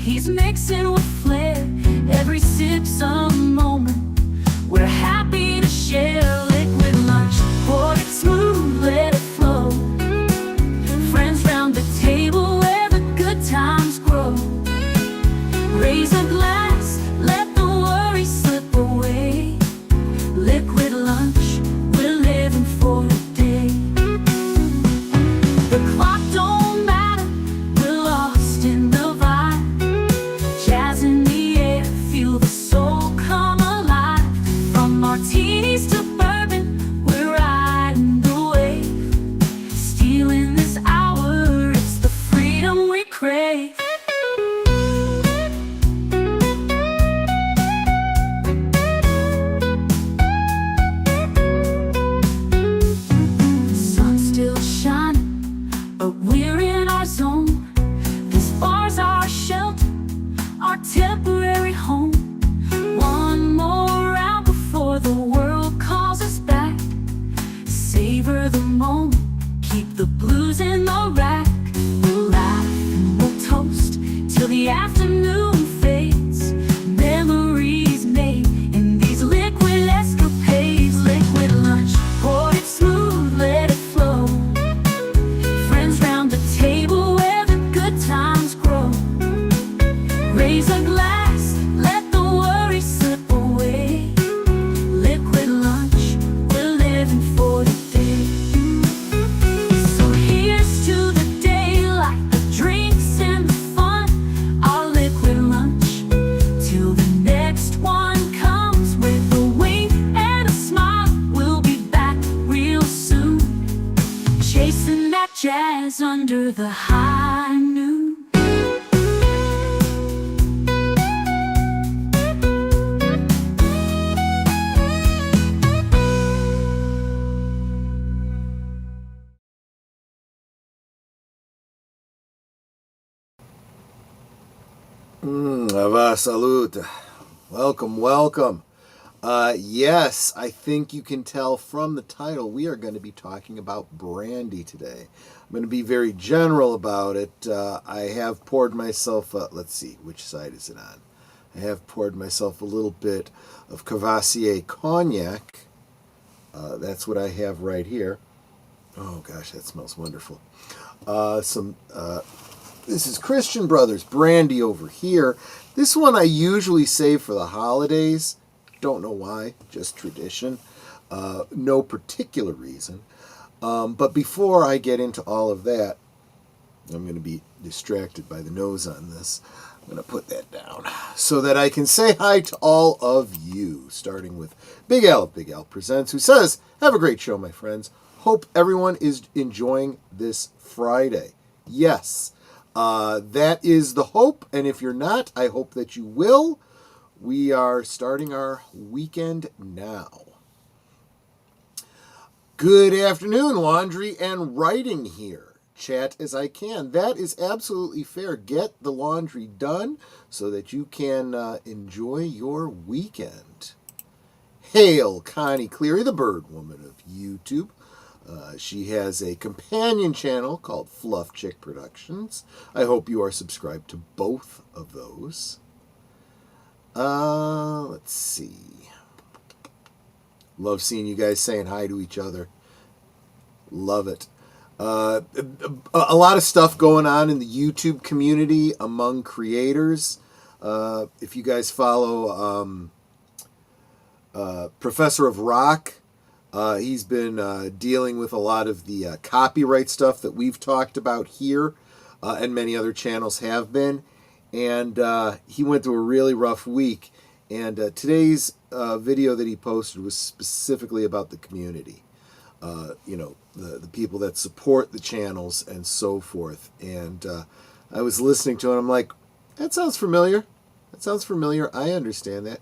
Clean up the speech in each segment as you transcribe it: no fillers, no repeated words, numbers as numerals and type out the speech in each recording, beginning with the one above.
He's mixing with flair, every sip's a moment. We're happy to share liquid lunch. Pour it smooth, let it flow. Friends round the table where the good times grow. Raise a glass, let the worries slip away. Liquid lunch, we're living for today. The clock don't matter, we're lost in the vibe. Jazz in the air, feel the soul come alive. From martinis to bourbon, we're riding the wave. Stealing this hour, it's the freedom we crave. Sun's still shining, but we're in our zone. This bar's our shelter, our temporary home. One more round before the world calls us back. Savor the moment, keep the blues in the rack. We'll laugh and we'll toast till the afternoon fades. Memories made in these liquid escapades. Liquid lunch, pour it smooth, let it flow. Friends round the table where the good times grow. Raise a glass, let the worries slip away. Liquid lunch, we're living for today. So here's to the daylight, the drinks and the fun. Our liquid lunch, till the next one comes. With a wink and a smile, we'll be back real soon. Chasing that jazz under the high noon. Va salute. Welcome, welcome. Yes, I think you can tell from the title we are going to be talking about Brandy today. I'm going to be very general about it. I have poured myself, let's see, which side is it on? I have poured myself a little bit of Cavassier cognac. That's what I have right here. Oh gosh, that smells wonderful. This is Christian Brothers Brandy over here. This one I usually save for the holidays. Don't know why, just tradition. No particular reason. But before I get into all of that, I'm going to be distracted by the nose on this. I'm going to put that down so that I can say hi to all of you, starting with Big Al of Big Al Presents, who says, have a great show, my friends. Hope everyone is enjoying this Friday. Yes. That is the hope, and if you're not, I hope that you will. We are starting our weekend now. Good afternoon, laundry and writing here. Chat as I can. That is absolutely fair. Get the laundry done so that you can enjoy your weekend. Hail Connie Cleary, the bird woman of YouTube. She has a companion channel called Fluff Chick Productions. I hope you are subscribed to both of those. Let's see. Love seeing you guys saying hi to each other. Love it. A lot of stuff going on in the YouTube community among creators. If you guys follow Professor of Rock, he's been dealing with a lot of the copyright stuff that we've talked about here, and many other channels have been. And he went through a really rough week. And today's video that he posted was specifically about the community. The people that support the channels and so forth. And I was listening to it, and I'm like, that sounds familiar. That sounds familiar. I understand that.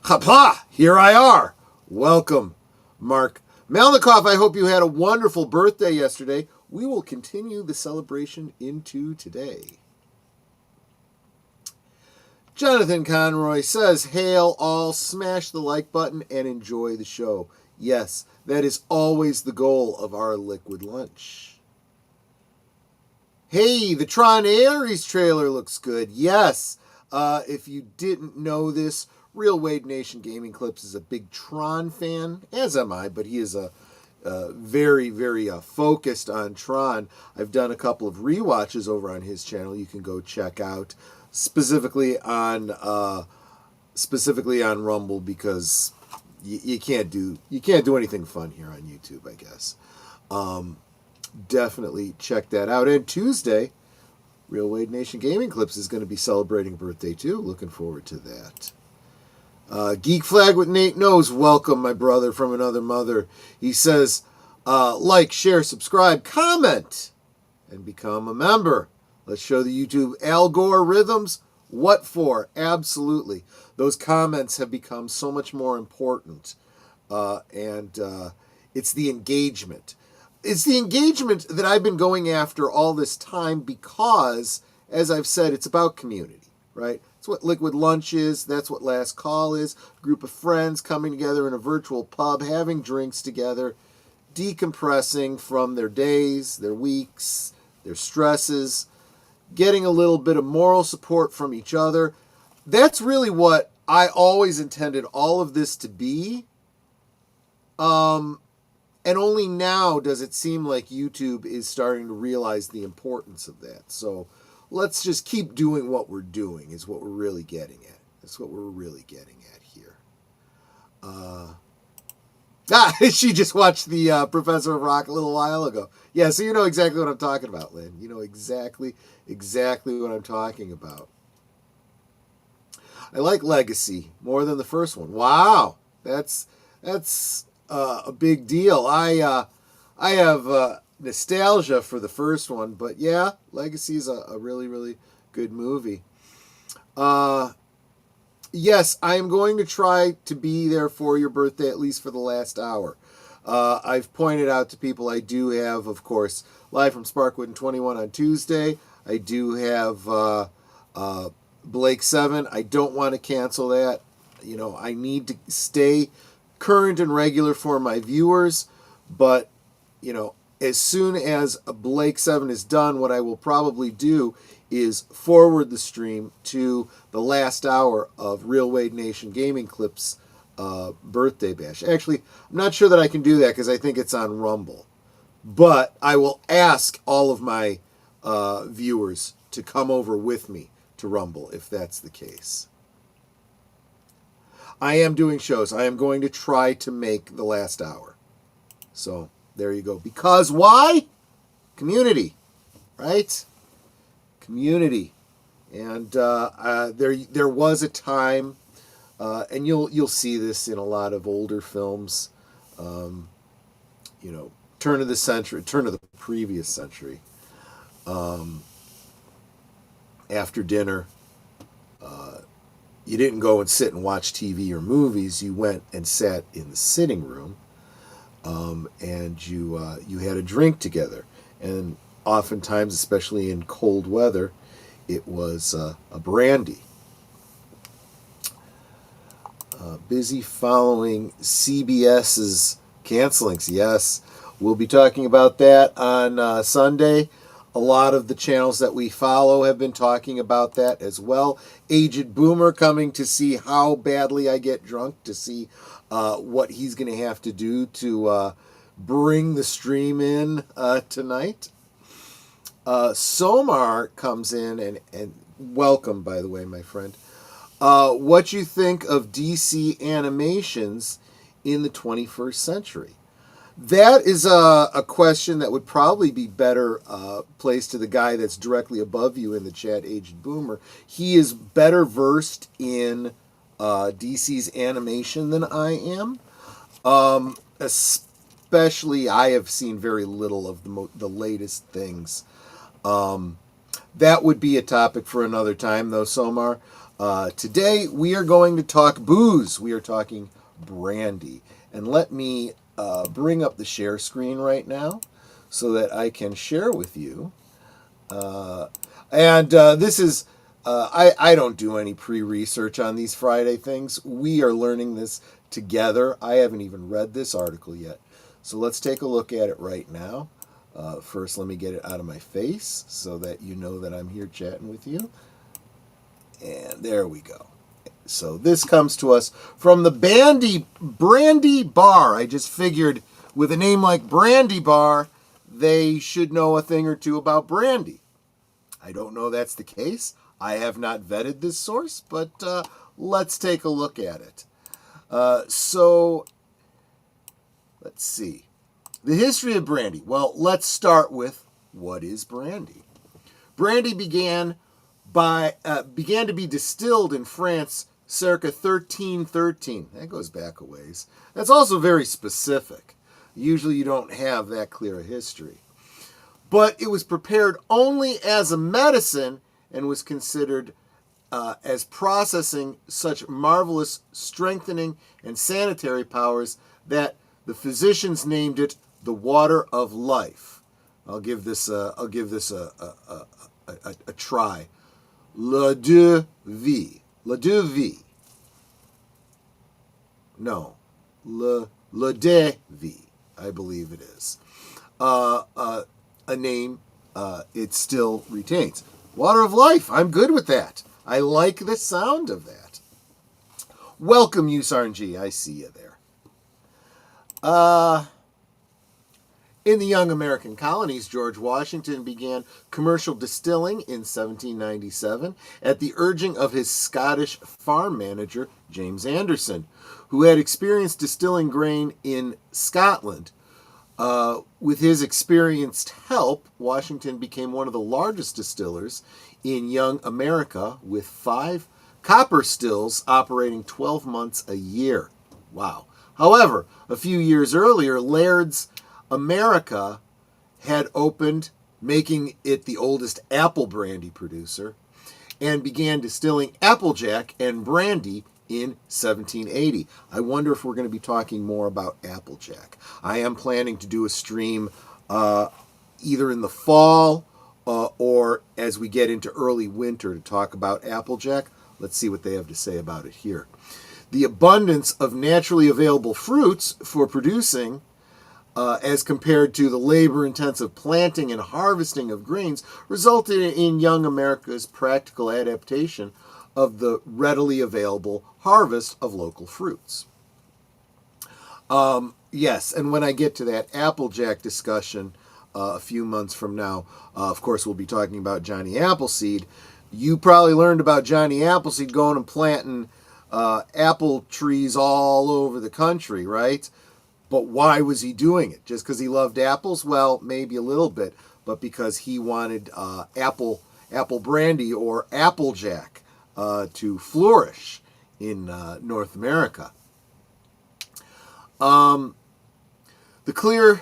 Hopla! Here I are. Welcome, Mark Melnikoff. I hope you had a wonderful birthday yesterday. We will continue the celebration into today. Jonathan Conroy says, hail all, smash the like button and enjoy the show. Yes, that is always the goal of our liquid lunch. Hey, the Tron Ares trailer looks good. Yes. If you didn't know this, Real Wade Nation Gaming Clips is a big Tron fan, as am I, but he is a very, very focused on Tron. I've done a couple of rewatches over on his channel. You can go check out specifically on Rumble, because you can't do anything fun here on YouTube, I guess. Definitely check that out. And Tuesday, Real Wade Nation Gaming Clips is going to be celebrating a birthday too. Looking forward to that. Geek Flag with Nate Knows. Welcome, my brother from another mother. He says, like, share, subscribe, comment, and become a member. Let's show the YouTube algorithms what for. Absolutely. Those comments have become so much more important. And it's the engagement. It's the engagement that I've been going after all this time because, as I've said, it's about community, right? It's what Liquid Lunch is. That's what Last Call is. A group of friends coming together in a virtual pub, having drinks together, decompressing from their days, their weeks, their stresses, getting a little bit of moral support from each other. That's really what I always intended all of this to be. And only now does it seem like YouTube is starting to realize the importance of that. So let's just keep doing what we're doing is what we're really getting at. That's what we're really getting at here. She just watched the Professor of Rock a little while ago. Yeah, so you know exactly what I'm talking about, Lynn. You know exactly what I'm talking about. I like Legacy more than the first one. Wow, that's a big deal. I have nostalgia for the first one, but yeah, Legacy is a really, really good movie. Yes, I am going to try to be there for your birthday, at least for the last hour. I've pointed out to people I do have, of course, Live from Sparkwood and 21 on Tuesday. I do have Blake 7. I don't want to cancel that. You know, I need to stay current and regular for my viewers, but you know, as soon as Blake 7 is done, what I will probably do is forward the stream to the last hour of Real Wade Nation Gaming Clips birthday bash. Actually, I'm not sure that I can do that because I think it's on Rumble, but I will ask all of my viewers to come over with me to Rumble if that's the case. I am doing shows. I am going to try to make the last hour. So there you go. Because why? Community, right? Community. And there was a time, and you'll see this in a lot of older films. You know, turn of the previous century. After dinner. You didn't go and sit and watch TV or movies. You went and sat in the sitting room, and you had a drink together. And oftentimes, especially in cold weather, it was a brandy. Busy following CBS's cancelings. Yes, we'll be talking about that on Sunday. A lot of the channels that we follow have been talking about that as well. Aged Boomer coming to see how badly I get drunk, to see what he's going to have to do to bring the stream in tonight. Somar comes in, and welcome, by the way, my friend. What you think of DC animations in the 21st century? That is a question that would probably be better placed to the guy that's directly above you in the chat, Aged Boomer. He is better versed in DC's animation than I am. Especially, I have seen very little of the latest things. That would be a topic for another time, though, Somar. Today, we are going to talk booze. We are talking Brandy. And let me bring up the share screen right now so that I can share with you. This is, I don't do any pre-research on these Friday things. We are learning this together. I haven't even read this article yet. So let's take a look at it right now. First, let me get it out of my face so that you know that I'm here chatting with you. And there we go. So this comes to us from the Brandy Bar. I just figured with a name like Brandy Bar, they should know a thing or two about brandy. I don't know that's the case. I have not vetted this source, but let's take a look at it. So, let's see. The history of brandy. Well, let's start with what is brandy. Brandy began to be distilled in France circa 1313. That goes back a ways. That's also very specific. Usually you don't have that clear a history. But it was prepared only as a medicine and was considered as processing such marvelous strengthening and sanitary powers that the physicians named it the water of life. I'll give this a try. Le de vie. Le de vie. No. Le de vie, I believe it is. A name it still retains. Water of life. I'm good with that. I like the sound of that. Welcome, USRNG. I see you there. In the young American colonies, George Washington began commercial distilling in 1797 at the urging of his Scottish farm manager, James Anderson, who had experienced distilling grain in Scotland. With his experienced help, Washington became one of the largest distillers in young America, with 5 copper stills operating 12 months a year. Wow. However, a few years earlier, Laird's America had opened, making it the oldest apple brandy producer, and began distilling Applejack and brandy in 1780. I wonder if we're going to be talking more about Applejack. I am planning to do a stream either in the fall or as we get into early winter to talk about Applejack. Let's see what they have to say about it here. The abundance of naturally available fruits for producing as compared to the labor-intensive planting and harvesting of grains, resulted in young America's practical adaptation of the readily available harvest of local fruits. Yes, and when I get to that Applejack discussion a few months from now, of course we'll be talking about Johnny Appleseed. You probably learned about Johnny Appleseed going and planting apple trees all over the country, right? But why was he doing it? Just because he loved apples? Well, maybe a little bit, but because he wanted apple brandy or Applejack to flourish in North America. The clear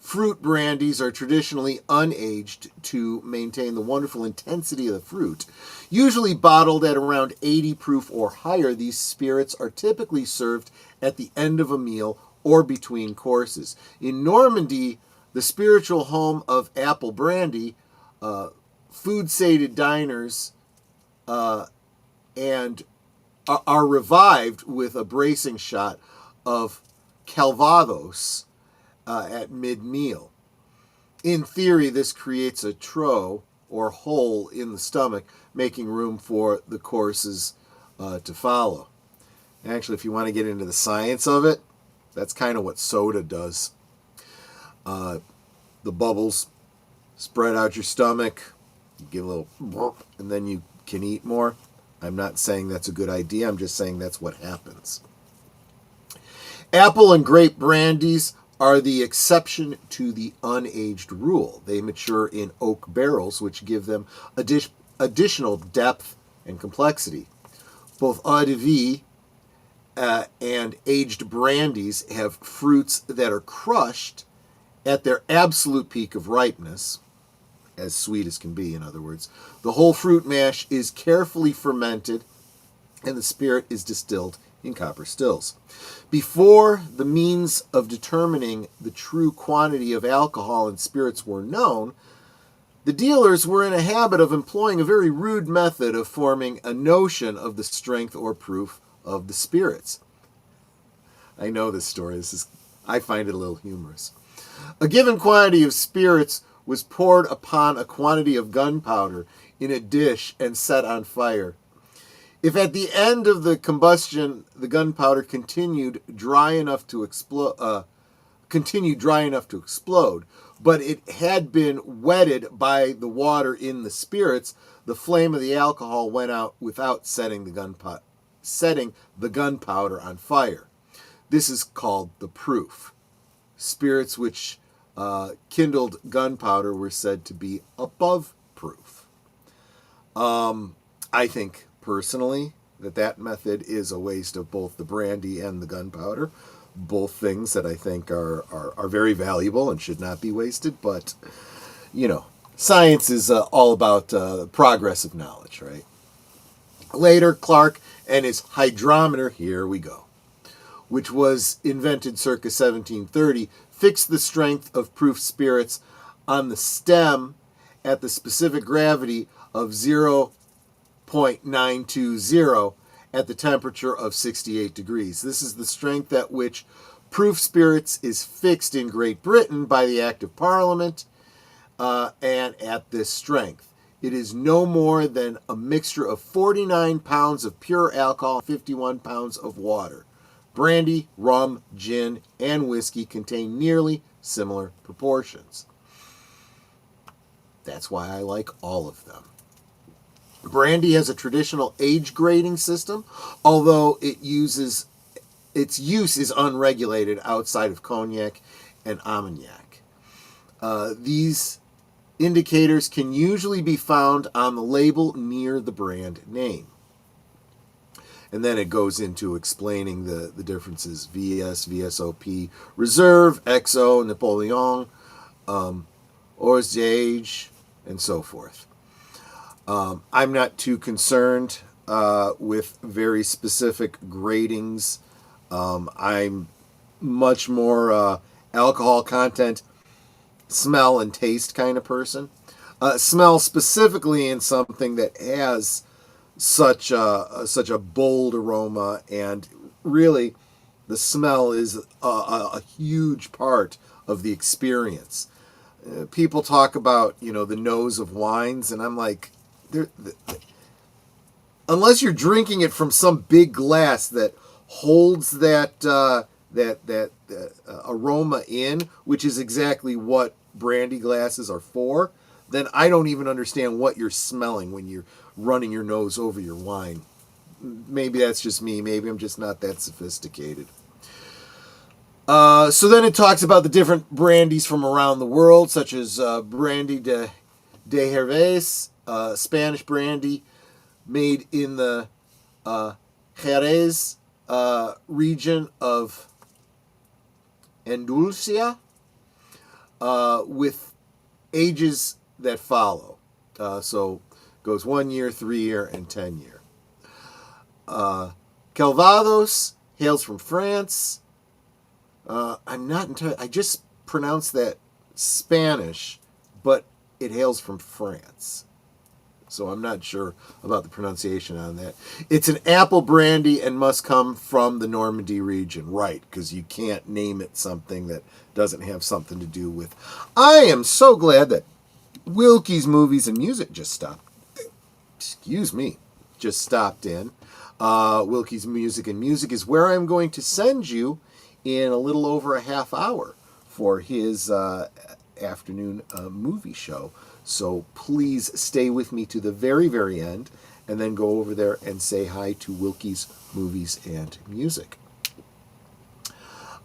fruit brandies are traditionally unaged to maintain the wonderful intensity of the fruit. Usually bottled at around 80 proof or higher, these spirits are typically served at the end of a meal or between courses. In Normandy, the spiritual home of apple brandy, food-sated diners and are revived with a bracing shot of Calvados at mid-meal. In theory, this creates a trough or hole in the stomach, making room for the courses to follow. Actually, if you want to get into the science of it, that's kind of what soda does. The bubbles spread out your stomach, you get a little burp, and then you can eat more. I'm not saying that's a good idea. I'm just saying that's what happens. Apple and grape brandies are the exception to the unaged rule. They mature in oak barrels, which give them additional depth and complexity. Both eau de vie and aged brandies have fruits that are crushed at their absolute peak of ripeness, as sweet as can be, in other words. The whole fruit mash is carefully fermented, and the spirit is distilled in copper stills. Before the means of determining the true quantity of alcohol in spirits were known, the dealers were in a habit of employing a very rude method of forming a notion of the strength or proof of the spirits. I know this story. I find it a little humorous. A given quantity of spirits was poured upon a quantity of gunpowder in a dish and set on fire. If at the end of the combustion the gunpowder continued dry enough to explode, but it had been wetted by the water in the spirits, the flame of the alcohol went out without setting the gunpowder on fire. This is called the proof. Spirits which kindled gunpowder were said to be above proof. I think personally that method is a waste of both the brandy and the gunpowder. Both things that I think are very valuable and should not be wasted. But, science is all about progress of knowledge, right? Later, Clark and his hydrometer, here we go, which was invented circa 1730, fixed the strength of proof spirits on the stem at the specific gravity of 0.920 at the temperature of 68 degrees. This is the strength at which proof spirits is fixed in Great Britain by the Act of Parliament, and at this strength. It is no more than a mixture of 49 pounds of pure alcohol and 51 pounds of water. Brandy, rum, gin, and whiskey contain nearly similar proportions. That's why I like all of them. Brandy has a traditional age grading system, although its use is unregulated outside of cognac and Armagnac. These indicators can usually be found on the label near the brand name. And then it goes into explaining the differences: VS, VSOP, Reserve, XO, Napoleon, Orgeage, and so forth. I'm not too concerned with very specific gradings. I'm much more alcohol content, smell and taste kind of person. Smell specifically in something that has such a bold aroma, and really the smell is a huge part of the experience. People talk about the nose of wines, and I'm like, unless you're drinking it from some big glass that holds that aroma in, which is exactly what brandy glasses are for, then I don't even understand what you're smelling when you're running your nose over your wine. Maybe that's just me. Maybe I'm just not that sophisticated. So then it talks about the different brandies from around the world, such as Brandy de Jerez, Spanish brandy made in the Jerez region of Andalusia, with ages that follow. So goes 1 year, 3 year, and 10 year. Calvados hails from France. I'm not entirely, I just pronounced that Spanish, but it hails from France. So I'm not sure about the pronunciation on that. It's an apple brandy and must come from the Normandy region. Right, because you can't name it something that doesn't have something to do with... I am so glad that Wilkie's Movies and Music just stopped. Just stopped in. Wilkie's Music and Music is where I'm going to send you in a little over a half hour for his afternoon movie show. So please stay with me to the very, very end, and then go over there and say hi to Wilkie's Movies and Music.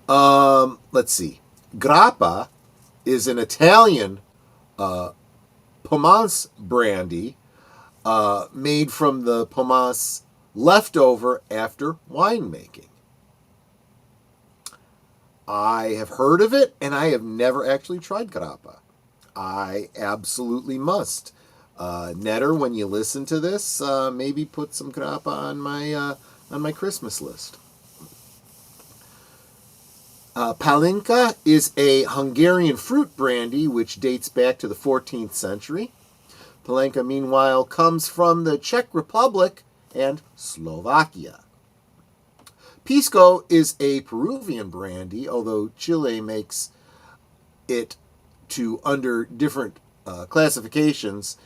Let's see. Grappa is an Italian Pomace brandy made from the Pomace left over after winemaking. I have heard of it, and I have never actually tried grappa. I absolutely must. Netter, when you listen to this, maybe put some grappa on my Christmas list. Palinka is a Hungarian fruit brandy which dates back to the 14th century. Palinka, meanwhile, comes from the Czech Republic and Slovakia. Pisco is a Peruvian brandy, although Chile makes it to under different classifications,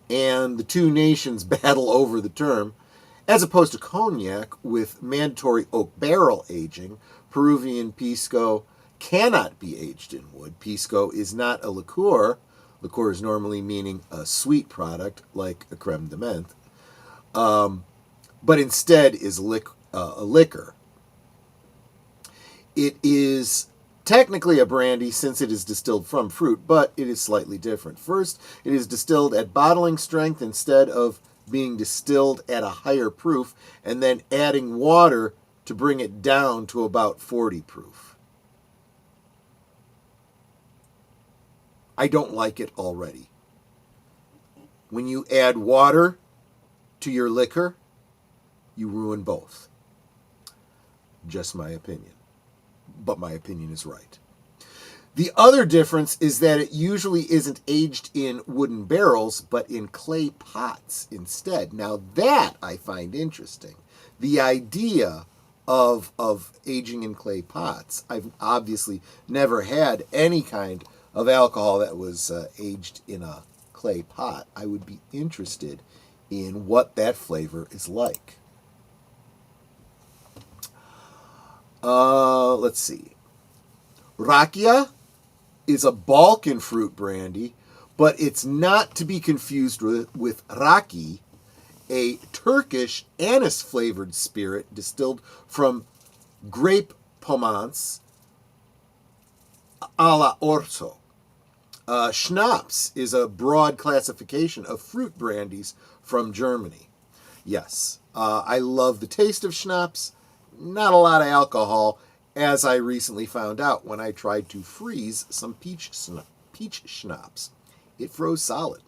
and the two nations battle over the term, as opposed to cognac with mandatory oak barrel aging. Peruvian pisco cannot be aged in wood. Pisco is not a liqueur. Liqueur is normally meaning a sweet product like a creme de menthe, but instead is a liquor. It is technically a brandy since it is distilled from fruit, but it is slightly different. First, it is distilled at bottling strength instead of being distilled at a higher proof, and then adding water to bring it down to about 40 proof. I don't like it already. When you add water to your liquor, you ruin both. Just my opinion. But my opinion is right. The other difference is that it usually isn't aged in wooden barrels, but in clay pots instead. Now that I find interesting. The idea of aging in clay pots. I've obviously never had any kind of alcohol that was aged in a clay pot. I would be interested in what that flavor is like. Let's see. Rakia is a Balkan fruit brandy, but it's not to be confused with raki, a Turkish anise-flavored spirit distilled from grape pomance a la orzo. Schnapps is a broad classification of fruit brandies from Germany. Yes, I love the taste of schnapps. Not a lot of alcohol, as I recently found out when I tried to freeze some peach schnapps. It froze solid.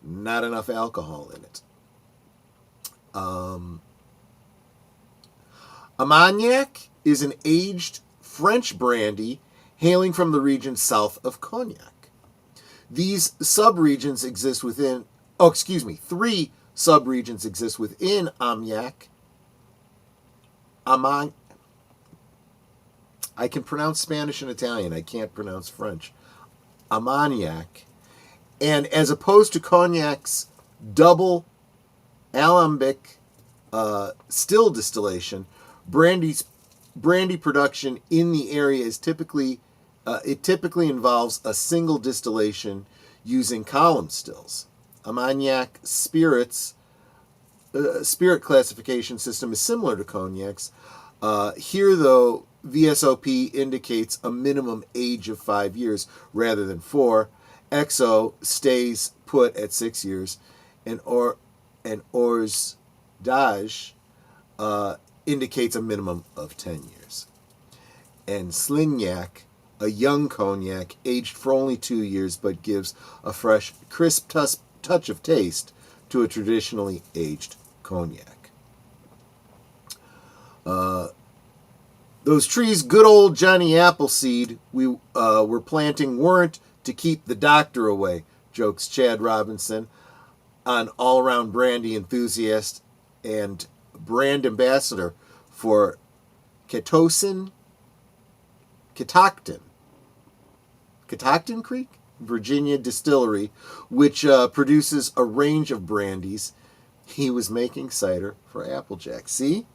Not enough alcohol in it. Armagnac is an aged French brandy hailing from the region south of Cognac. These subregions exist within, 3 subregions exist within Armagnac. I can pronounce Spanish and Italian. I can't pronounce French. Armagnac. And as opposed to Cognac's double alembic still distillation, brandy production in the area is typically involves a single distillation using column stills. Armagnac spirit classification system is similar to Cognac's. Here, though, VSOP indicates a minimum age of 5 years rather than 4. XO stays put at 6 years, and Ors d'Age indicates a minimum of 10 years. And Slignac, a young cognac, aged for only 2 years, but gives a fresh, crisp touch of taste to a traditionally aged cognac. Those trees, good old Johnny Appleseed, we were planting weren't to keep the doctor away, jokes Chad Robinson, an all-around brandy enthusiast and brand ambassador for Catoctin Creek, Virginia distillery, which produces a range of brandies. He was making cider for Applejack. See?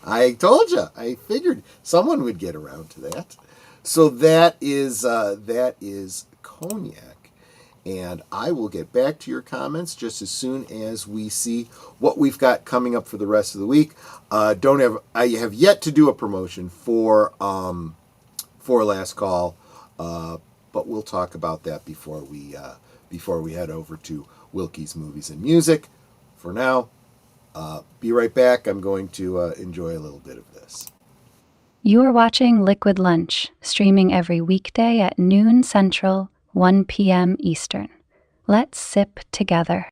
I told you. I figured someone would get around to that. So that is cognac. And I will get back to your comments just as soon as we see what we've got coming up for the rest of the week. I have yet to do a promotion for Last Call, but we'll talk about that before we head over to Wilkie's Movies and Music. For now, be right back. I'm going to enjoy a little bit of this. You are watching Liquid Lunch, streaming every weekday at noon Central, 1 p.m. Eastern. Let's sip together.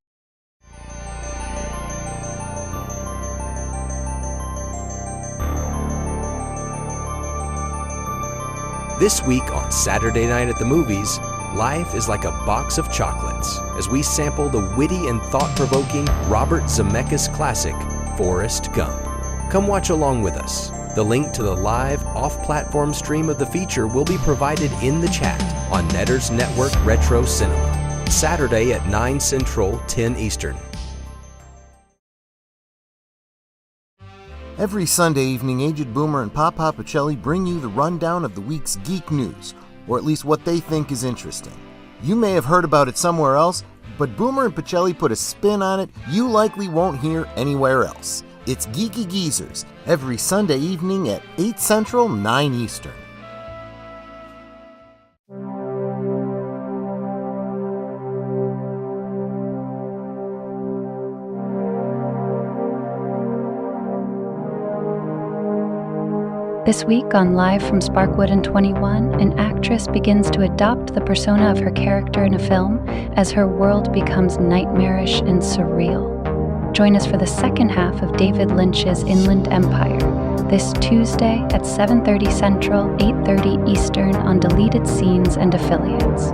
This week on Saturday Night at the Movies, life is like a box of chocolates as we sample the witty and thought-provoking Robert Zemeckis classic, Forrest Gump. Come watch along with us The link to the live, off-platform stream of the feature will be provided in the chat on Netters Network Retro Cinema, Saturday at 9 Central, 10 Eastern. Every Sunday evening, Aged Boomer and Papa Pacelli bring you the rundown of the week's geek news, or at least what they think is interesting. You may have heard about it somewhere else, but Boomer and Pacelli put a spin on it you likely won't hear anywhere else. It's Geeky Geezers, every Sunday evening at 8 Central, 9 Eastern. This week on Live from Sparkwood and 21, an actress begins to adopt the persona of her character in a film as her world becomes nightmarish and surreal. Join us for the second half of David Lynch's Inland Empire, this Tuesday at 7:30 Central, 8:30 Eastern on Deleted Scenes and Affiliates.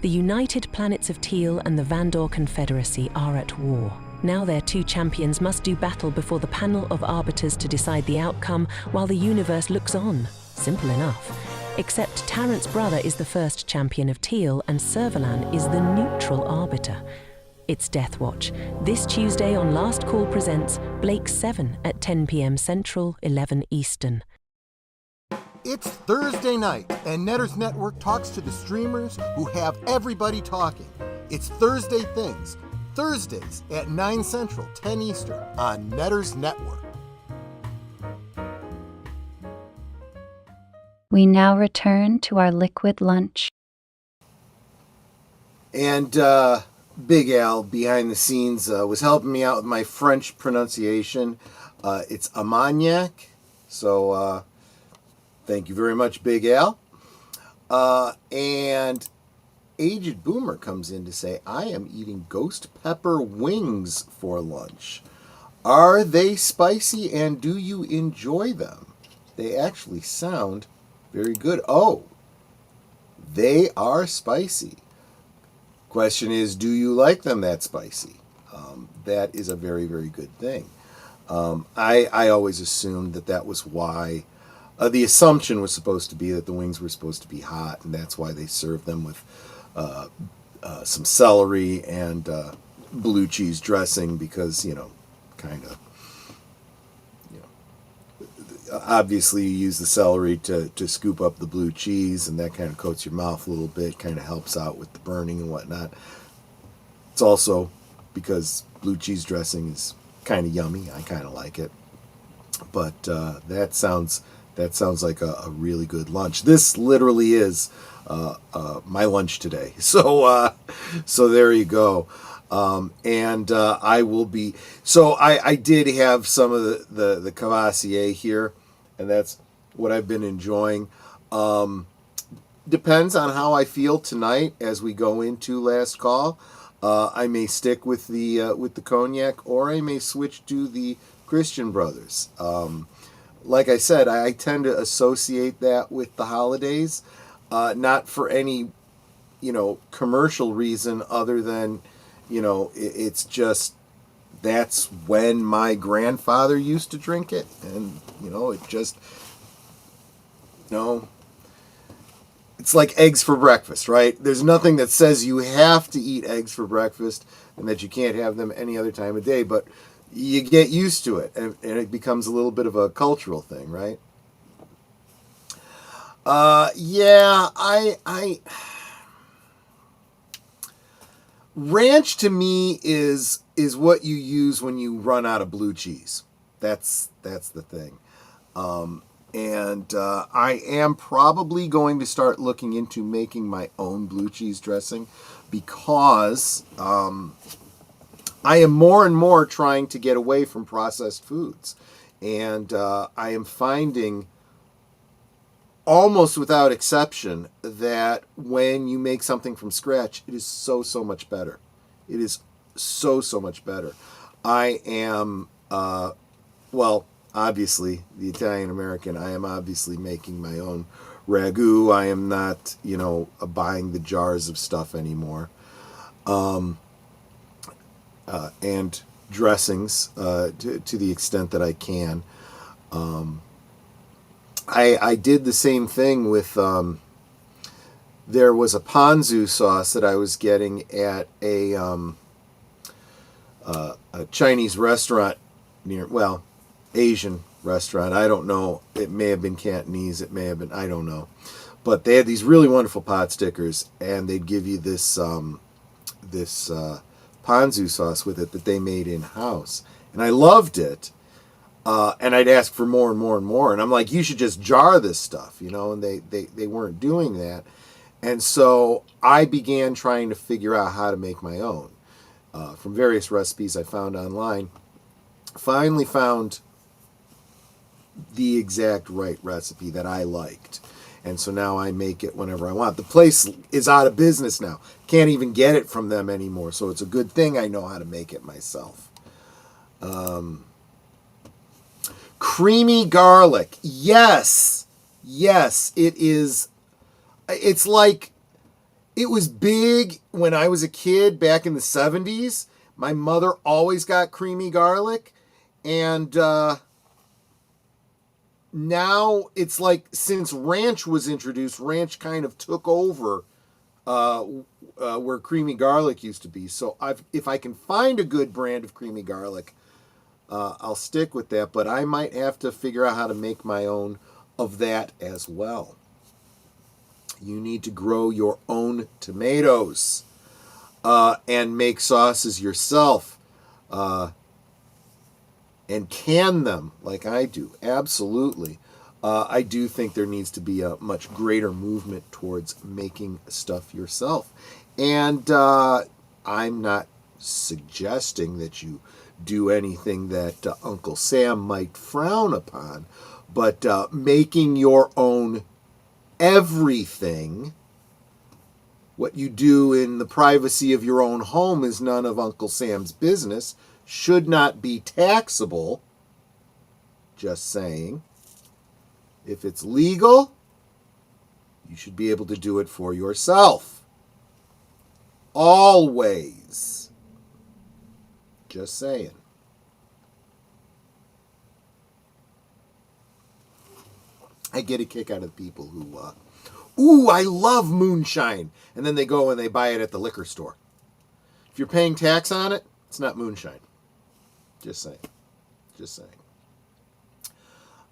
The United Planets of Teal and the Vandor Confederacy are at war. Now their two champions must do battle before the panel of arbiters to decide the outcome while the universe looks on. Simple enough. Except Tarrant's brother is the first champion of Teal and Servalan is the neutral arbiter. It's Death Watch. This Tuesday on Last Call presents Blake 7 at 10 p.m. Central, 11 Eastern. It's Thursday night, and Netters Network talks to the streamers who have everybody talking. It's Thursday Things, Thursdays at 9 Central, 10 Eastern on Netters Network. We now return to our liquid lunch. And Big Al, behind the scenes, was helping me out with my French pronunciation. It's Armagnac, so thank you very much, Big Al. And Aged Boomer comes in to say, I am eating ghost pepper wings for lunch. Are they spicy and do you enjoy them? They actually sound very good. Oh, they are spicy. Question is, do you like them that spicy? That is a very, very good thing. I always assumed that was why. The assumption was supposed to be that the wings were supposed to be hot, and that's why they served them with some celery and blue cheese dressing, because, obviously you use the celery to scoop up the blue cheese, and that kind of coats your mouth a little bit, kind of helps out with the burning and whatnot. It's also because blue cheese dressing is kind of yummy. I kind of like it. But that sounds like a really good lunch. This literally is my lunch today. So there you go. And I will be. So I did have some of the Cavassier here, and that's what I've been enjoying. Depends on how I feel tonight as we go into last call. I may stick with the cognac, or I may switch to the Christian Brothers. Like I said, I tend to associate that with the holidays, not for any, commercial reason other than, it's just, that's when my grandfather used to drink it. And, it just, it's like eggs for breakfast, right? There's nothing that says you have to eat eggs for breakfast and that you can't have them any other time of day, but you get used to it, and it becomes a little bit of a cultural thing, right? I ranch to me is what you use when you run out of blue cheese. That's the thing. And I am probably going to start looking into making my own blue cheese dressing, because I am more and more trying to get away from processed foods. And I am finding, almost without exception, that when you make something from scratch, it is so much better. It is so much better. I am, obviously, the Italian American, I am obviously making my own ragu. I am not, buying the jars of stuff anymore. And dressings to the extent that I can. I did the same thing with, there was a ponzu sauce that I was getting at a Chinese restaurant Asian restaurant. I don't know. It may have been Cantonese. It may have been, I don't know. But they had these really wonderful pot stickers, and they'd give you this ponzu sauce with it that they made in-house. And I loved it. And I'd ask for more and more and more. And I'm like, you should just jar this stuff, and they weren't doing that. And so I began trying to figure out how to make my own. From various recipes I found online. Finally found the exact right recipe that I liked. And so now I make it whenever I want. The place is out of business now. Can't even get it from them anymore. So it's a good thing I know how to make it myself. Creamy garlic. Yes. Yes, it is. It's like, it was big when I was a kid back in the 70s. My mother always got creamy garlic. And now it's like, since ranch was introduced, ranch kind of took over where creamy garlic used to be. So if I can find a good brand of creamy garlic, I'll stick with that. But I might have to figure out how to make my own of that as well. You need to grow your own tomatoes and make sauces yourself. And can them like I do. Absolutely. I do think there needs to be a much greater movement towards making stuff yourself. And I'm not suggesting that you do anything that Uncle Sam might frown upon, but making your own everything, what you do in the privacy of your own home, is none of Uncle Sam's business. Should not be taxable. Just saying. If it's legal, you should be able to do it for yourself. Always. Just saying. I get a kick out of people who, ooh, I love moonshine. And then they go and they buy it at the liquor store. If you're paying tax on it, it's not moonshine. Just saying. Just saying.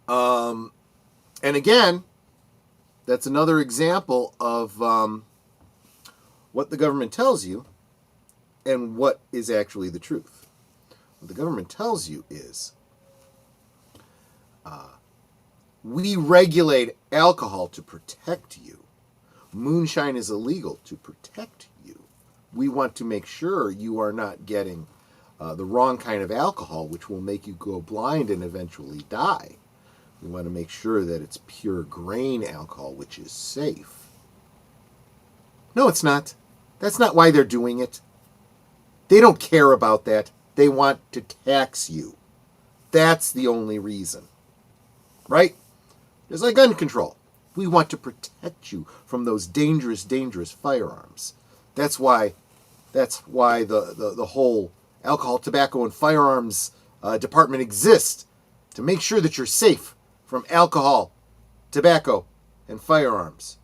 And again, that's another example of what the government tells you and what is actually the truth. What the government tells you is we regulate alcohol to protect you. Moonshine is illegal to protect you. We want to make sure you are not getting the wrong kind of alcohol, which will make you go blind and eventually die. We want to make sure that it's pure grain alcohol, which is safe. No, it's not. That's not why they're doing it. They don't care about that. They want to tax you. That's the only reason. Right? It's like gun control. We want to protect you from those dangerous, dangerous firearms. That's why the whole alcohol, tobacco, and firearms department exists, to make sure that you're safe from alcohol, tobacco, and firearms.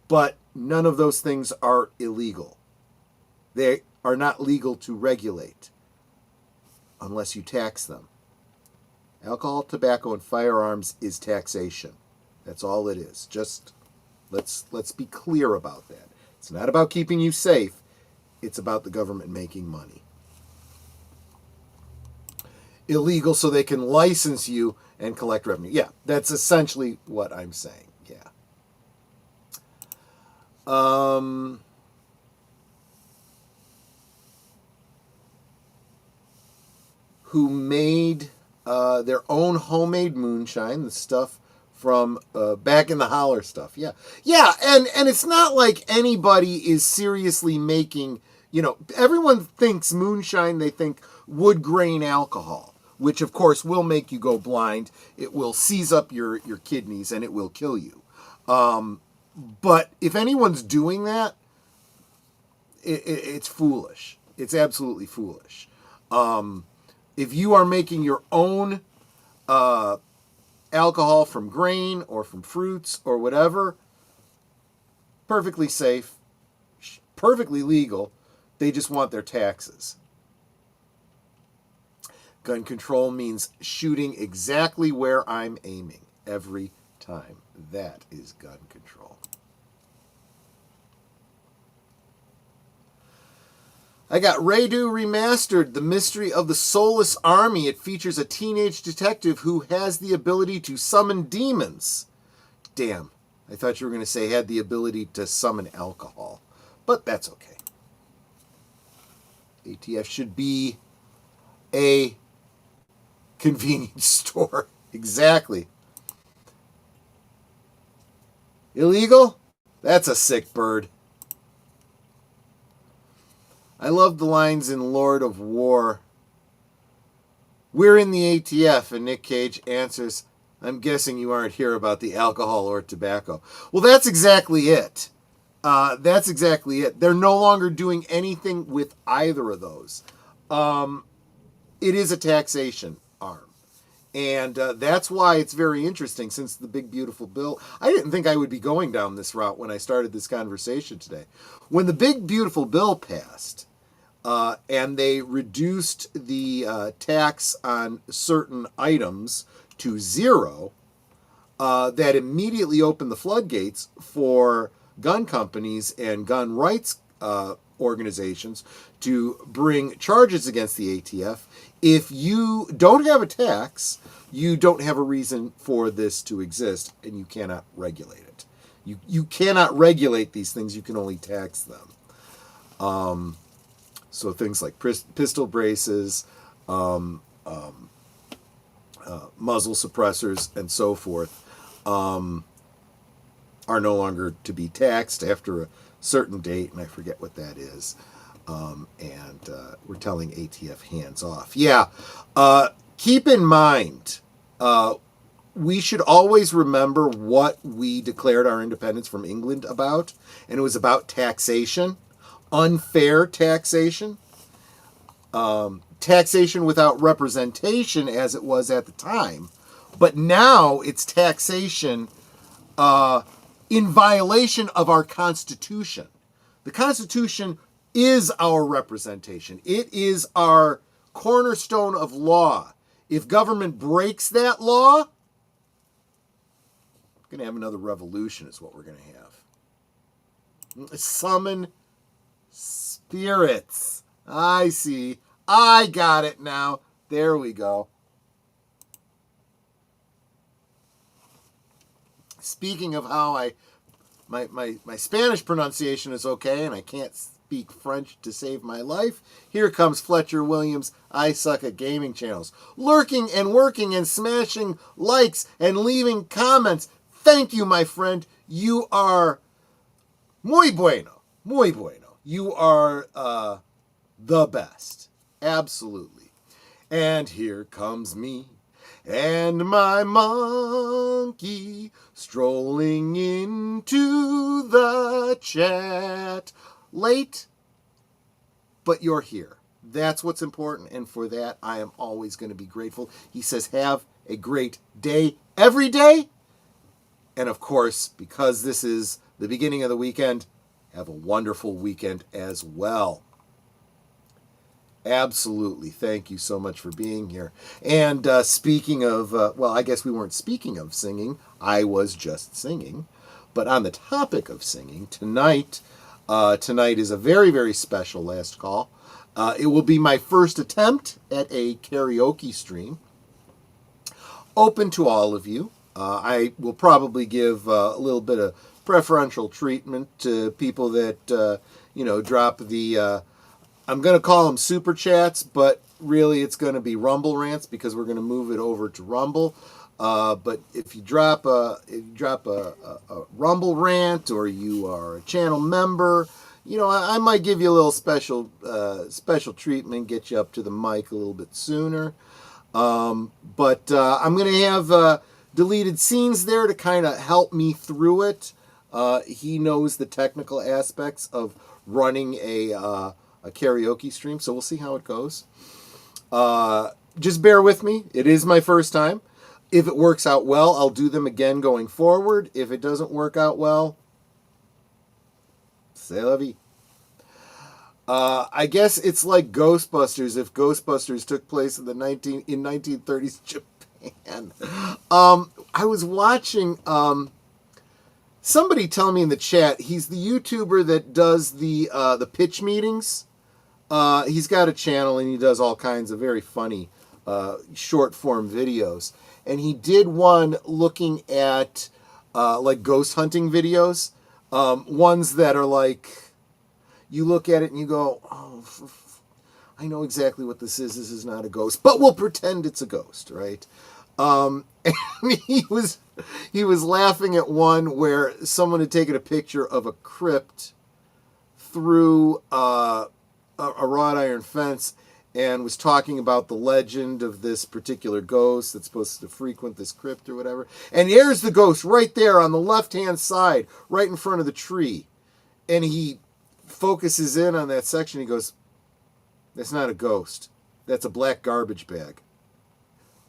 But none of those things are illegal. They are not legal to regulate unless you tax them. Alcohol, tobacco, and firearms is taxation. That's all it is. Just let's be clear about that. It's not about keeping you safe. It's about the government making money. Illegal so they can license you and collect revenue. Yeah, that's essentially what I'm saying. Yeah. Who made their own homemade moonshine, the stuff from back in the holler stuff. Yeah. Yeah, and it's not like anybody is seriously making, everyone thinks moonshine, they think wood grain alcohol. which of course will make you go blind. It will seize up your kidneys and it will kill you. But if anyone's doing that, it's foolish. It's absolutely foolish. If you are making your own alcohol from grain or from fruits or whatever, perfectly safe, perfectly legal. They just want their taxes. Gun control means shooting exactly where I'm aiming every time. That is gun control. I got Raydu Remastered, The Mystery of the Soulless Army. It features a teenage detective who has the ability to summon demons. Damn, I thought you were going to say had the ability to summon alcohol. But that's okay. ATF should be a convenience store. Exactly. Illegal? That's a sick bird. I love the lines in Lord of War. We're in the ATF, and Nick Cage answers, I'm guessing you aren't here about the alcohol or tobacco. Well, that's exactly it. That's exactly it. They're no longer doing anything with either of those. It is a taxation arm. And that's why it's very interesting since the big, beautiful bill. I didn't think I would be going down this route when I started this conversation today. When the big, beautiful bill passed, and they reduced the tax on certain items to 0, that immediately opened the floodgates for gun companies and gun rights organizations to bring charges against the ATF. If you don't have a tax, you don't have a reason for this to exist, and you cannot regulate it. You cannot regulate these things, you can only tax them. So things like pistol braces, muzzle suppressors, and so forth are no longer to be taxed after a certain date, and I forget what that is. And we're telling ATF hands off. Yeah, keep in mind, we should always remember what we declared our independence from England about, and it was about taxation. Unfair taxation, taxation without representation as it was at the time, but now it's taxation in violation of our Constitution. The Constitution is our representation. It is our cornerstone of law. If government breaks that law, we're going to have another revolution is what we're going to have. Summon spirits. I see. I got it now. There we go. Speaking of how my Spanish pronunciation is okay and I can't speak French to save my life, here comes Fletcher Williams. I suck at gaming channels. Lurking and working and smashing likes and leaving comments. Thank you, my friend. You are muy bueno. Muy bueno. You are the best. Absolutely. And here comes me and my monkey strolling into the chat. Late, but you're here. That's what's important, and for that, I am always going to be grateful. He says, have a great day every day. And of course, because this is the beginning of the weekend, have a wonderful weekend as well. Absolutely. Thank you so much for being here. And speaking of, well, I guess we weren't speaking of singing. I was just singing. But on the topic of singing, tonight is a very, very special last call. It will be my first attempt at a karaoke stream. Open to all of you. I will probably give a little bit of preferential treatment to people that, drop the, I'm going to call them super chats, but really it's going to be Rumble rants because we're going to move it over to Rumble. But if you drop a Rumble rant or you are a channel member, I might give you a little special treatment, get you up to the mic a little bit sooner. But I'm going to have deleted scenes there to kind of help me through it. He knows the technical aspects of running a karaoke stream, so we'll see how it goes. Just bear with me. It is my first time. If it works out well, I'll do them again going forward. If it doesn't work out well, c'est la vie. I guess it's like Ghostbusters if Ghostbusters took place in 1930s Japan. I was watching somebody tell me in the chat, he's the YouTuber that does the pitch meetings. He's got a channel and he does all kinds of very funny short form videos. And he did one looking at like ghost hunting videos. Ones that are like, you look at it and you go, oh, I know exactly what this is. This is not a ghost, but we'll pretend it's a ghost, right? And he was laughing at one where someone had taken a picture of a crypt through a wrought iron fence and was talking about the legend of this particular ghost that's supposed to frequent this crypt or whatever. And here's the ghost right there on the left-hand side, right in front of the tree. And he focuses in on that section. He goes, that's not a ghost. That's a black garbage bag.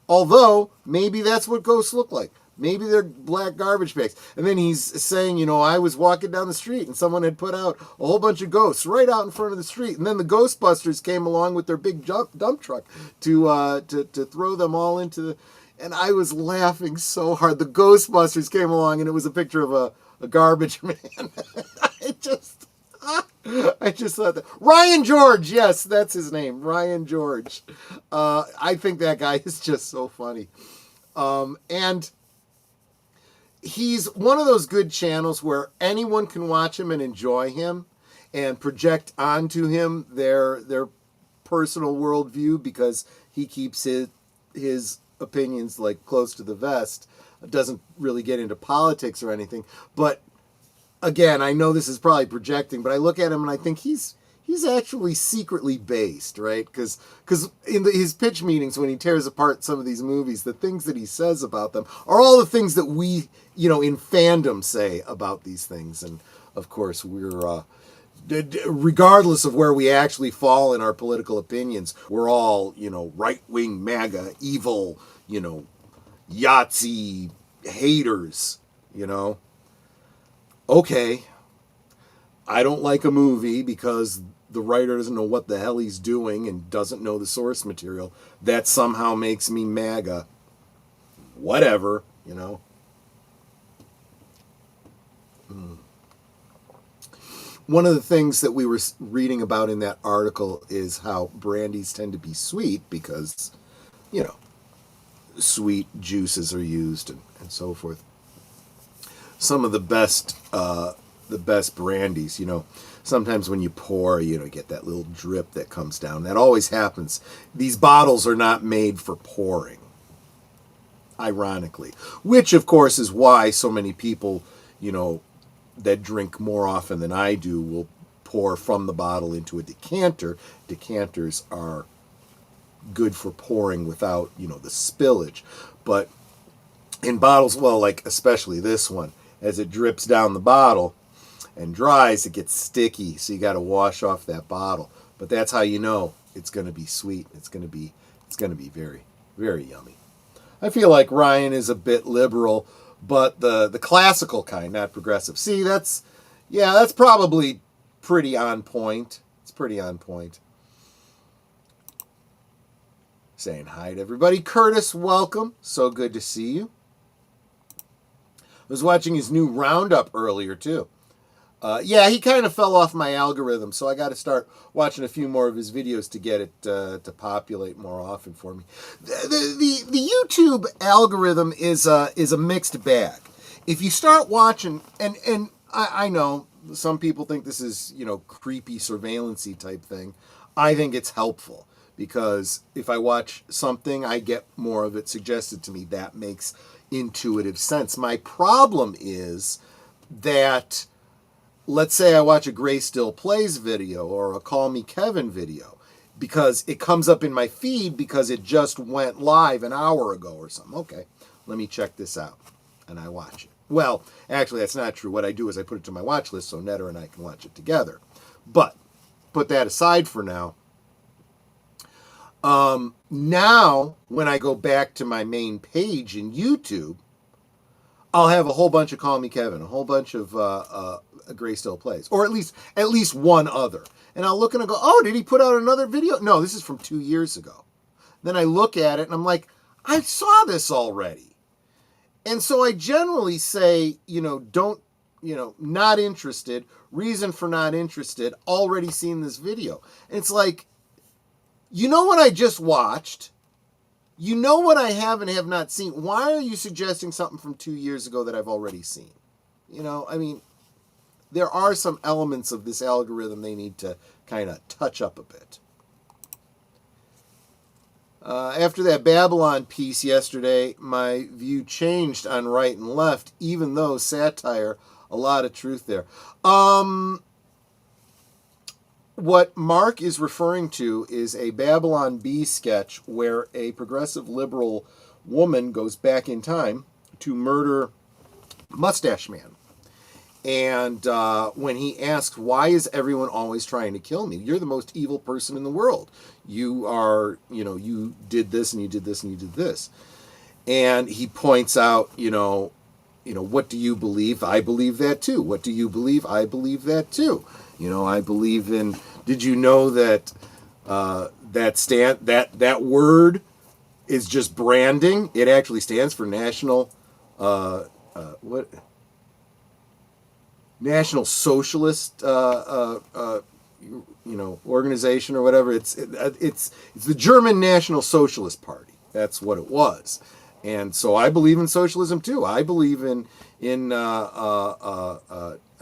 Although, maybe that's what ghosts look like. Maybe they're black garbage bags. And then he's saying, you know, I was walking down the street and someone had put out a whole bunch of ghosts right out in front of the street. And then the Ghostbusters came along with their big dump truck to throw them all into the... And I was laughing so hard. The Ghostbusters came along and it was a picture of a garbage man. I just thought that. Ryan George, yes, that's his name. Ryan George. I think that guy is just so funny. And he's one of those good channels where anyone can watch him and enjoy him and project onto him their personal worldview because he keeps his opinions like close to the vest. Doesn't really get into politics or anything. But again, I know this is probably projecting, but I look at him and I think he's actually secretly based, right? Because in his pitch meetings, when he tears apart some of these movies, the things that he says about them are all the things that we, in fandom say about these things. And of course, we're, regardless of where we actually fall in our political opinions, we're all, right-wing MAGA, evil, Yahtzee haters, Okay, I don't like a movie because the writer doesn't know what the hell he's doing and doesn't know the source material. That somehow makes me MAGA. Whatever, One of the things that we were reading about in that article is how brandies tend to be sweet because, sweet juices are used and so forth. Some of the best brandies, sometimes when you pour, get that little drip that comes down. That always happens. These bottles are not made for pouring, ironically, which of course is why so many people, that drink more often than I do will pour from the bottle into a decanter. Decanters are good for pouring without, the spillage. But in bottles, well, like especially this one, as it drips down the bottle and dries, it gets sticky, so you got to wash off that bottle. But that's how you know it's going to be sweet. It's going to be very, very yummy. I feel like Ryan is a bit liberal, but the classical kind, not progressive. See, that's probably pretty on point. It's pretty on point. Saying hi to everybody. Curtis, welcome. So good to see you. I was watching his new roundup earlier, too. He kind of fell off my algorithm, so I got to start watching a few more of his videos to get it to populate more often for me. The YouTube algorithm is a mixed bag. If you start watching, and I know some people think this is, creepy surveillance-y type thing. I think it's helpful because if I watch something, I get more of it suggested to me. That makes intuitive sense. My problem is that, let's say I watch a Gray Still Plays video or a Call Me Kevin video. because it comes up in my feed because it just went live an hour ago or something. Okay, let me check this out. And I watch it. Well, actually, that's not true. What I do is I put it to my watch list so Netter and I can watch it together. But put that aside for now. Now, when I go back to my main page in YouTube, I'll have a whole bunch of Call Me Kevin, a whole bunch of Gray Still Plays, or at least one other. And I'll look and I go, oh, did he put out another video? No, this is from 2 years ago. Then I look at it and I'm like, I saw this already. And so I generally say, don't, not interested, reason for not interested, already seen this video. And it's like, you know what I just watched? You know what I have and have not seen. Why are you suggesting something from 2 years ago that I've already seen? There are some elements of this algorithm they need to kind of touch up a bit. After that Babylon piece yesterday, my view changed on right and left, even though satire, a lot of truth there. What Mark is referring to is a Babylon Bee sketch where a progressive liberal woman goes back in time to murder Mustache Man. And when he asks, why is everyone always trying to kill me? You're the most evil person in the world. You are, you did this and you did this and you did this. And he points out, what do you believe? I believe that too. What do you believe? I believe that too. I believe in, did you know that that word is just branding? It actually stands for National, National Socialist, organization or whatever. It's the German National Socialist Party. That's what it was. And so I believe in socialism too. I believe in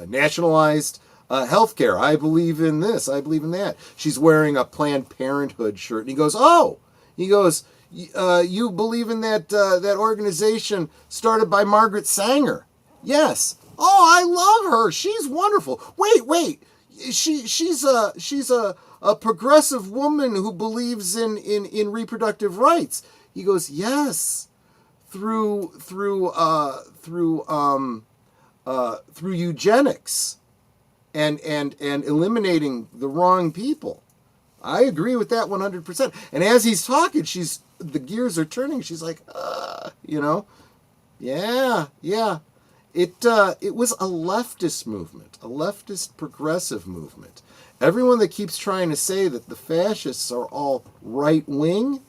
nationalized healthcare. I believe in this. I believe in that. She's wearing a Planned Parenthood shirt, and he goes, you believe in that organization started by Margaret Sanger? Yes. Oh, I love her. She's wonderful. Wait. She's a progressive woman who believes in reproductive rights. He goes, yes, through eugenics and eliminating the wrong people. I agree with that 100%. And as he's talking, the gears are turning. She's like, yeah. It was a leftist movement, a leftist progressive movement. Everyone that keeps trying to say that the fascists are all right-wing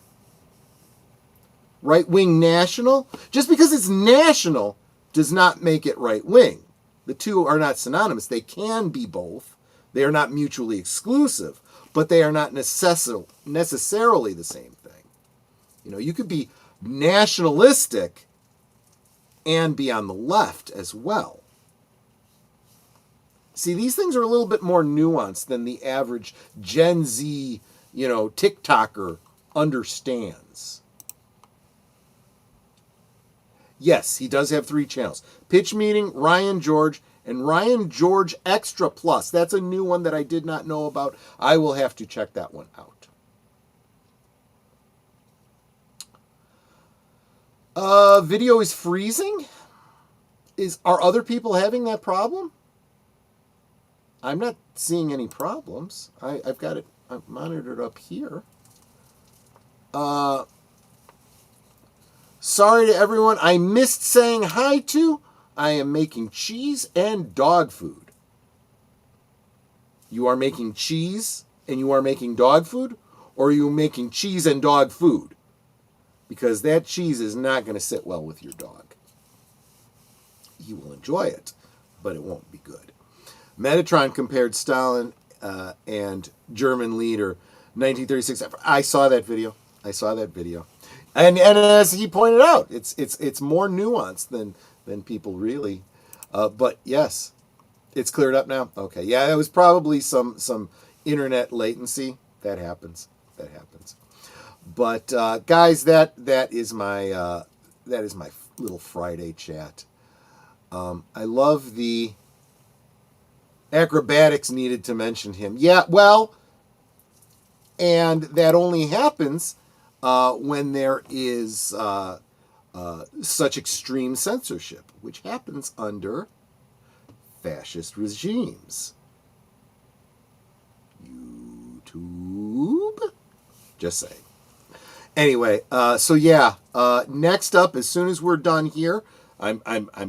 national, just because it's national does not make it right-wing. The two are not synonymous. They can be both. They are not mutually exclusive, but they are not necessarily the same thing. You could be nationalistic and be on the left as well. See, these things are a little bit more nuanced than the average Gen Z, TikToker understands. Yes, he does have 3 channels. Pitch Meeting, Ryan George, and Ryan George Extra Plus. That's a new one that I did not know about. I will have to check that one out. Video is freezing? Are other people having that problem? I'm not seeing any problems. I've got it monitored up here. Sorry to everyone I missed saying hi to. I am making cheese and dog food. You are making cheese and you are making dog food? Or are you making cheese and dog food? Because that cheese is not going to sit well with your dog. He will enjoy it, but it won't be good. Metatron compared Stalin and German leader 1936. I saw that video. And as he pointed out, it's more nuanced than people really. But yes, it's cleared up now. Okay, yeah, it was probably some internet latency. That happens. But guys, that is my little Friday chat. I love the acrobatics needed to mention him. Yeah, well, And that only happens when there is such extreme censorship, which happens under fascist regimes. YouTube? Just saying. Anyway, so yeah, next up, as soon as we're done here, I'm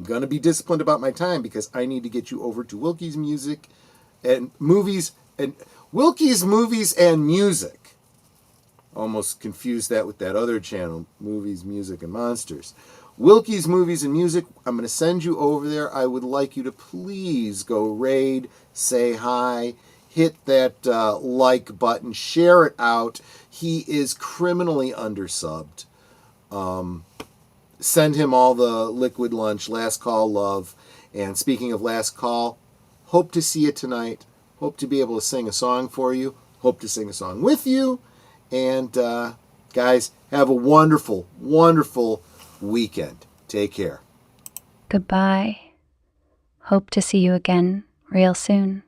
going to be disciplined about my time because I need to get you over to Wilkie's Music and Movies and Wilkie's Movies and Music. Almost confused that with that other channel, Movies, Music, and Monsters. Wilkie's Movies and Music, I'm going to send you over there. I would like you to please go raid, say hi, hit that like button, share it out. He is criminally undersubbed. Send him all the liquid lunch, last call, love. And speaking of last call, hope to see you tonight. Hope to be able to sing a song for you. Hope to sing a song with you. And guys, have a wonderful, wonderful weekend. Take care. Goodbye. Hope to see you again real soon.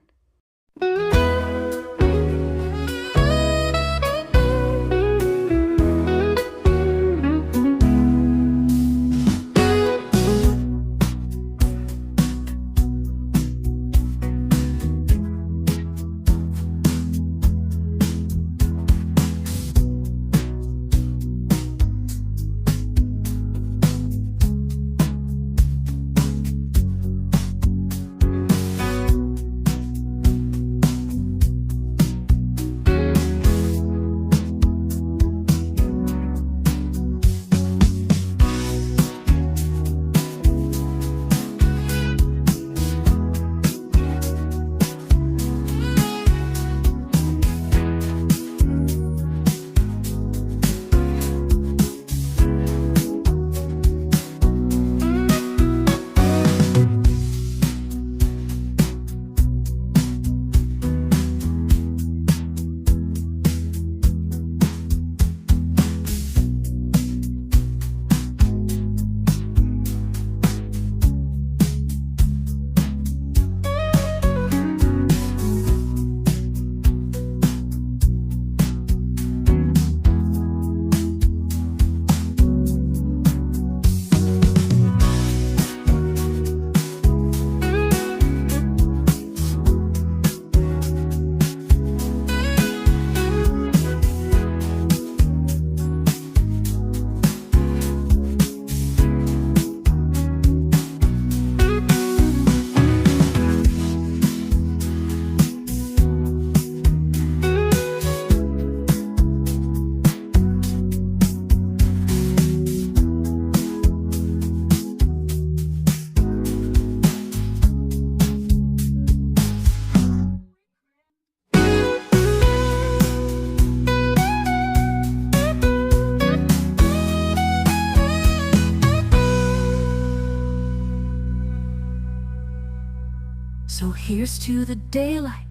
So here's to the daylight,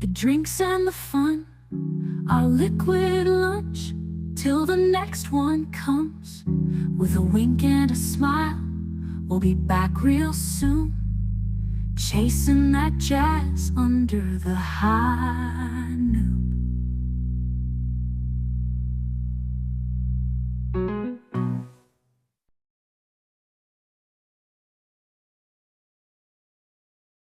the drinks and the fun, our liquid lunch, till the next one comes. With a wink and a smile, we'll be back real soon, chasing that jazz under the high